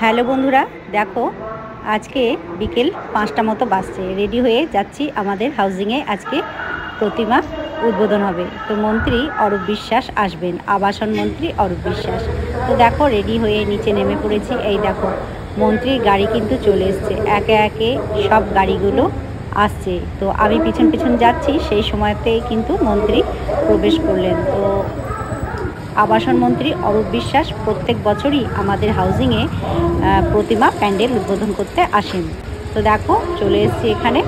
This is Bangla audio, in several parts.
হ্যালো বন্ধুরা, দেখো আজকে বিকেল 5টা মতো বাজছে, রেডি হয়ে যাচ্ছি আমাদের হাউজিংয়ে। আজকে প্রতিমা উদ্বোধন হবে, তো মন্ত্রী অরূপ বিশ্বাস আসবেন, আবাসন মন্ত্রী অরূপ বিশ্বাস। তো দেখো রেডি হয়ে নিচে নেমে পড়েছি। এই দেখো মন্ত্রীর গাড়ি কিন্তু চলে এসছে, একে একে সব গাড়িগুলো আসছে। তো আমি পিছন পিছন যাচ্ছি, সেই সময়তেই কিন্তু মন্ত্রী প্রবেশ করলেন। তো আবাসন মন্ত্রী অরূপ বিশ্বাস প্রত্যেক বছরই আমাদের হাউজিংয়ে প্রতিমা প্যান্ডেল উদ্বোধন করতে আসেন। তো দেখো চলে এসেছি এখানে।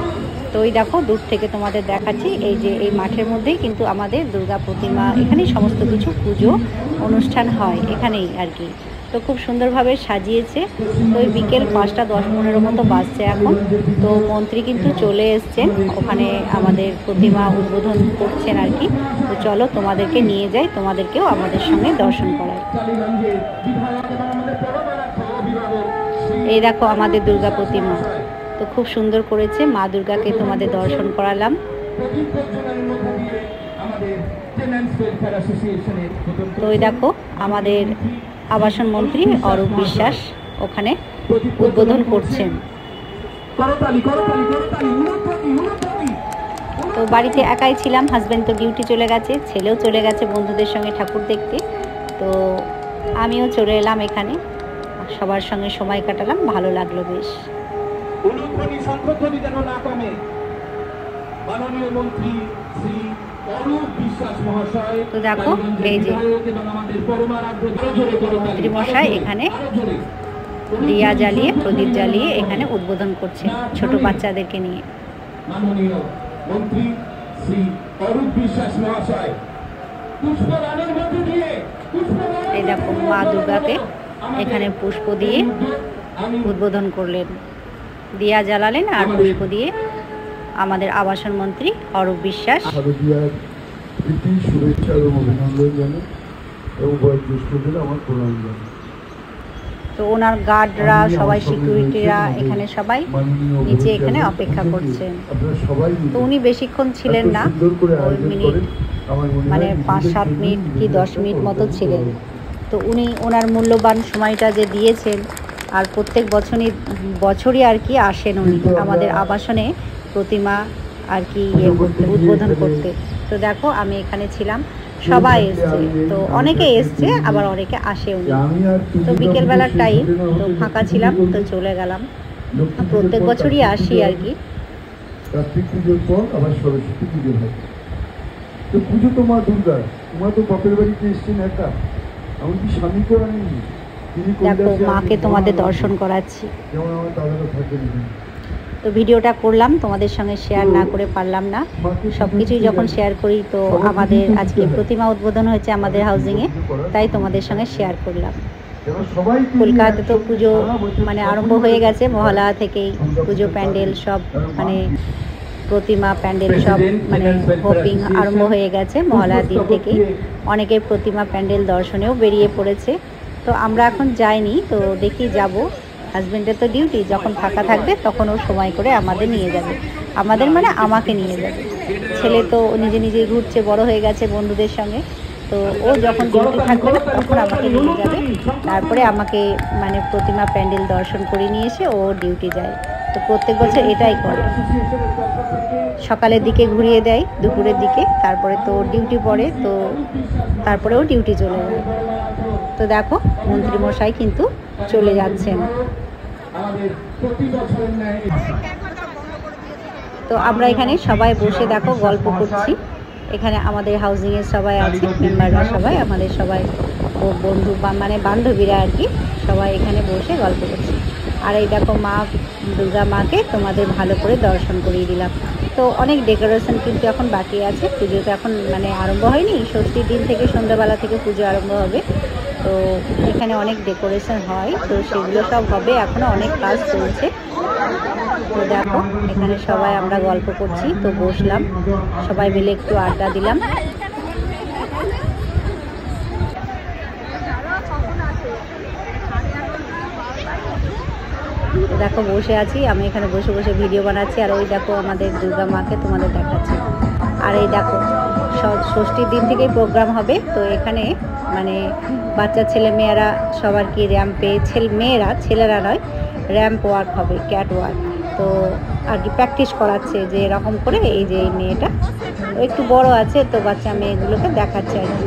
তো ওই দেখো দূর থেকে তোমাদের দেখাচ্ছি, এই যে এই মাঠের মধ্যেই কিন্তু আমাদের দুর্গা প্রতিমা, এখানেই সমস্ত কিছু পুজো অনুষ্ঠান হয় এখানেই আর কি। তো খুব সুন্দরভাবে সাজিয়েছে। তো ওই বিকেল 5টা 10-15 মতো বাজছে এখন। তো মন্ত্রী কিন্তু চলে এসছেন, ওখানে আমাদের প্রতিমা উদ্বোধন করছেন আর কি। তো চলো তোমাদেরকে নিয়ে যাই, তোমাদেরকেও আমাদের সঙ্গে দর্শন করাই। এই দেখো আমাদের দুর্গা প্রতিমা, তো খুব সুন্দর করেছে। মা দুর্গাকে তোমাদের দর্শন করালাম। তো ওই দেখো আমাদের আবাসন মন্ত্রী অরূপ বিশ্বাস ওখানে উদ্বোধন করছেন। তো বাড়িতে একাই ছিলাম, হাজব্যান্ড তো ডিউটি চলে গেছে, ছেলেও চলে গেছে বন্ধুদের সঙ্গে ঠাকুর দেখতে। তো আমিও চলে এলাম এখানে, সবার সঙ্গে সময় কাটালাম, ভালো লাগলো বেশ। তো দেখো এই যে মন্ত্রী মশাই এখানে দিয়া জ্বালিয়ে, প্রদীপ জ্বালিয়ে এখানে উদ্বোধন করছে ছোট বাচ্চাদেরকে নিয়ে। এই দেখো মা দুর্গাকে এখানে পুষ্প দিয়ে উদ্বোধন করলেন, দিয়া জ্বালালেন আর পুষ্প দিয়ে আমাদের আবাসন মন্ত্রী অরূপ বিশ্বাস। তো ওনার গার্ডরা সবাই, সিকিউরিটিরা এখানে সবাই নিচে এখানে অপেক্ষা করছেন। তো উনি বেশিক্ষণ ছিলেন না, ওই মিনিট মানে 5-7 মিনিট কি 10 মিনিট মতো ছিলেন। তো উনি ওনার মূল্যবান সময়টা যে দিয়েছেন, আর প্রত্যেক বছরই আর কি আসেন উনি আমাদের আবাসনে প্রতিমা আর কি উদ্বোধন করতে। তো দেখো আমি এখানে ছিলাম, সবাই এসছে, তো অনেকে এসছে আবার অনেকে আসে উনি। তো বিকেলবেলার টাইম, তো ফাঁকা ছিলাম, তো চলে গেলাম। প্রত্যেক বছরই আসি আর কি। পুজো তো মা দুর্গা, তোমার তো বাপের বাড়িতে এসছেন একা, আমি কি স্বামী তো আনেনি। দেখো মাকে তোমাদের দর্শন করাচ্ছি। যেমন আমার দাদারা থাকেন। তো ভিডিওটা করলাম, তোমাদের সঙ্গে শেয়ার না করে পারলাম না। সব কিছুই যখন শেয়ার করি, তো আমাদের আজকে প্রতিমা উদ্বোধন হয়েছে আমাদের হাউজিংয়ে, তাই তোমাদের সঙ্গে শেয়ার করলাম। কলকাতাতে তো পুজো মানে আরম্ভ হয়ে গেছে, মহালয়া থেকেই পুজো প্যান্ডেল সব মানে প্রতিমা প্যান্ডেল সব মানে হোপিং আরম্ভ হয়ে গেছে মহালয়ার দিন থেকেই। অনেকে প্রতিমা প্যান্ডেল দর্শনেও বেরিয়ে পড়েছে। তো আমরা এখন যাইনি, তো দেখি যাব। হাজব্যান্ডের তো ডিউটি, যখন ফাঁকা থাকবে তখন ও সময় করে আমাদের নিয়ে যাবে, আমাদের মানে আমাকে নিয়ে যাবে। ছেলে তো নিজে নিজেই ঘুরছে, বড় হয়ে গেছে বন্ধুদের সঙ্গে। তো ও যখন ডিউটি থাকবে না তখন আমাকে নিয়ে যাবে, তারপরে আমাকে মানে প্রতিমা প্যান্ডেল দর্শন করে নিয়ে এসে ও ডিউটি যায়। তো প্রত্যেক বছর এটাই করে, সকালের দিকে ঘুরিয়ে দেয়, দুপুরের দিকে, তারপরে তো ডিউটি পড়ে, তো তারপরেও ডিউটি চলে যায়। তো দেখো মন্ত্রীমশাই কিন্তু চলে যাচ্ছেন। তো আমরা এখানে সবাই বসে দেখো গল্প করছি। এখানে আমাদের হাউজিংয়ের সবাই আছে, মেম্বাররা সবাই, আমাদের সবাই বন্ধু মানে বান্ধবীরা আর কি, সবাই এখানে বসে গল্প করছি। আর এই দেখো মা দুর্গা মাকে তোমাদের ভালো করে দর্শন করিয়ে দিলাম। তো অনেক ডেকোরেশন কিন্তু এখন বাকি আছে, পুজো তো এখন মানে আরম্ভ হয়নি, ষষ্ঠীর দিন থেকে সন্ধ্যাবেলা থেকে পুজো আরম্ভ হবে। তো এখানে অনেক ডেকোরেশন হয়, তো সেগুলো সব হবে, এখনও অনেক কাজ চলছে। তো দেখো এখানে সবাই আমরা গল্প করছি, তো বসলাম সবাই মিলে একটু আড্ডা দিলাম। দেখো বসে আছি আমি এখানে, বসে বসে ভিডিও বানাচ্ছি। আর ওই দেখো আমাদের দুর্গা মাকে তোমাদের দেখাচ্ছি। আর এই দেখো ষষ্ঠীর দিন থেকেই প্রোগ্রাম হবে। তো এখানে মানে বাচ্চা ছেলে মেয়েরা সবার কি র্যাম্পে মেয়েরা, ছেলেরা নয়, র্যাম্প ওয়ার্ক হবে, ক্যাট ওয়ার্ক। তো আর কি প্র্যাকটিস করাচ্ছে যে এরকম করে এই যে এই মেয়েটা একটু বড় আছে, তো বাচ্চা মেয়েগুলোকে দেখাচ্ছে আর কি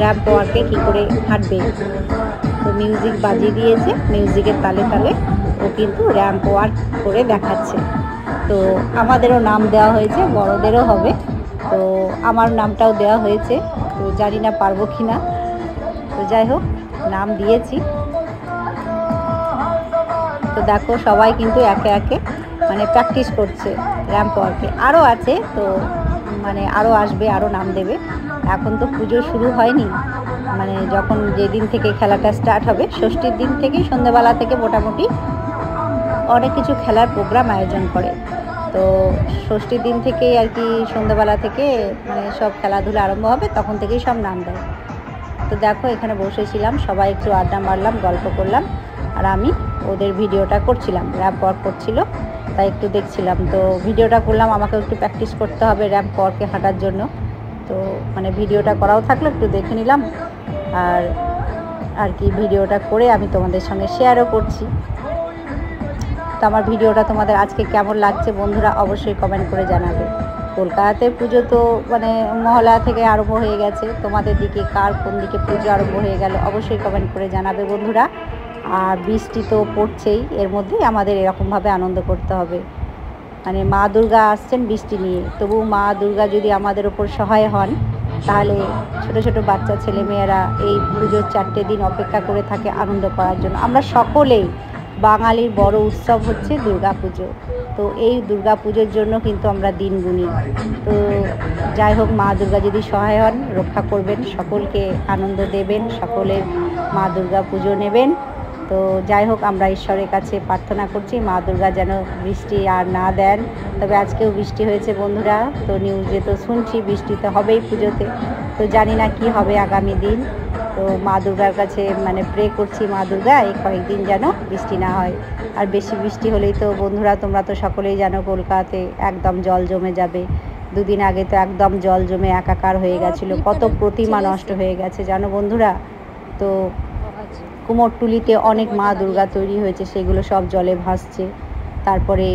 র্যাম্প ওয়ার্কে কী করে হাঁটবে। তো মিউজিক বাজিয়ে দিয়েছে, মিউজিকের তালে তালে ও কিন্তু র্যাম্প ওয়ার্ক করে দেখাচ্ছে। তো আমাদেরও নাম দেওয়া হয়েছে, বড়দেরও হবে। তো আমার নামটাও দেওয়া হয়েছে, তো জানি না পারবো কি না, তো যাই হোক নাম দিয়েছি। তো দেখো সবাই কিন্তু একে একে মানে প্র্যাকটিস করছে র্যাম্প ওয়ার্কে। আরও আছে, তো মানে আরও আসবে, আরও নাম দেবে। এখন তো পুজো শুরু হয়নি, মানে যখন যেদিন থেকে খেলাটা স্টার্ট হবে ষষ্ঠীর দিন থেকেই সন্ধ্যেবেলা থেকে মোটামুটি অনেক কিছু খেলার প্রোগ্রাম আয়োজন করে। তো ষষ্ঠীর দিন থেকেই আর কি সন্ধ্যেবেলা থেকে মানে সব খেলাধুলা আরম্ভ হবে, তখন থেকেই সব নাম দেয়। তো দেখো এখানে বসেছিলাম, সবাই একটু আড্ডা মারলাম, গল্প করলাম, আর আমি ওদের ভিডিওটা করছিলাম, র্যাম্প ওয়ার্ক করছিল তাই একটু দেখছিলাম। তো ভিডিওটা করলাম, আমাকে একটু প্র্যাকটিস করতে হবে র্যাম্প ওয়ার্কে হাঁটার জন্য। তো মানে ভিডিওটা করাও থাকলো, একটু দেখে নিলাম, আর কি ভিডিওটা করে আমি তোমাদের সঙ্গে শেয়ারও করছি। তো আমার ভিডিওটা তোমাদের আজকে কেমন লাগছে বন্ধুরা অবশ্যই কমেন্ট করে জানাবে। কলকাতাতে পুজো তো মানে মহলা থেকে আরম্ভ হয়ে গেছে, তোমাদের দিকে কার কোন দিকে পুজো আরম্ভ হয়ে গেল অবশ্যই কমেন্ট করে জানাবে বন্ধুরা। আর বৃষ্টি তো পড়ছেই, এর মধ্যেই আমাদের এরকমভাবে আনন্দ করতে হবে। মানে মা দুর্গা আসছেন বৃষ্টি নিয়ে, তবু মা দুর্গা যদি আমাদের ওপর সহায় হন তাহলে ছোট ছোট বাচ্চা ছেলে মেয়েরা এই পুজোর 4টে দিন অপেক্ষা করে থাকে আনন্দ করার জন্য। আমরা সকলেই বাঙালির বড় উৎসব হচ্ছে দুর্গা পুজো, তো এই দুর্গা পুজোর জন্য কিন্তু আমরা দিন গুনি। তো যাই হোক মা দুর্গা যদি সহায় হন, রক্ষা করবেন, সকলকে আনন্দ দেবেন, সকলের মা দুর্গা পুজো নেবেন। তো যাই হোক আমরা ঈশ্বরের কাছে প্রার্থনা করছি মা দুর্গা যেন বৃষ্টি আর না দেন। তবে আজকেও বৃষ্টি হয়েছে বন্ধুরা, তো নিউজে তো শুনছি বৃষ্টি তো হবেই পুজোতে, তো জানি না কি হবে আগামী দিন। তো মা দুর্গার কাছে মানে প্রে করছি মা দুর্গা এই কয়েকদিন যেন বৃষ্টি না হয়। আর বেশি বৃষ্টি হলেই তো বন্ধুরা তোমরা তো সকলেই জানো কলকাতাতে একদম জল জমে যাবে। দুদিন আগে তো একদম জল জমে একাকার হয়ে গেছিলো, কত প্রতিমা নষ্ট হয়ে গেছে জানো বন্ধুরা। তো কুমোরটুলিতে অনেক মা দুর্গা তৈরি হয়েছে, সেগুলো সব জলে ভাসছে। তারপরে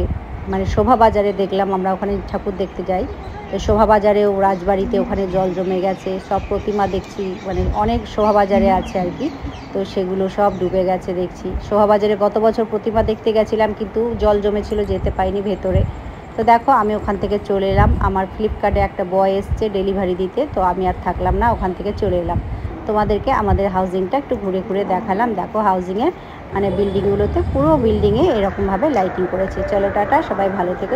মানে শোভাবাজারে দেখলাম, আমরা ওখানে ঠাকুর দেখতে যাই, তো শোভাবাজারেও রাজবাড়িতে ওখানে জল জমে গেছে, সব প্রতিমা দেখছি, মানে অনেক শোভাবাজারে আছে আর কি, তো সেগুলো সব ডুবে গেছে দেখছি। শোভাবাজারে গত বছর প্রতিমা দেখতে গেছিলাম কিন্তু জল জমেছিল, যেতে পাইনি ভেতরে। তো দেখো আমি ওখান থেকে চলে এলাম, আমার ফ্লিপকার্টে একটা বয় এসছে ডেলিভারি দিতে, তো আমি আর থাকলাম না, ওখান থেকে চলে এলাম। তোমাদেরকে আমাদের হাউজিংটা একটু ঘুরে ঘুরে দেখালাম। দেখো হাউজিংয়ের মানে বিল্ডিংগুলোতে পুরো বিল্ডিংয়ে এরকমভাবে লাইটিং করেছে। চলো টাটা, সবাই ভালো থেকো।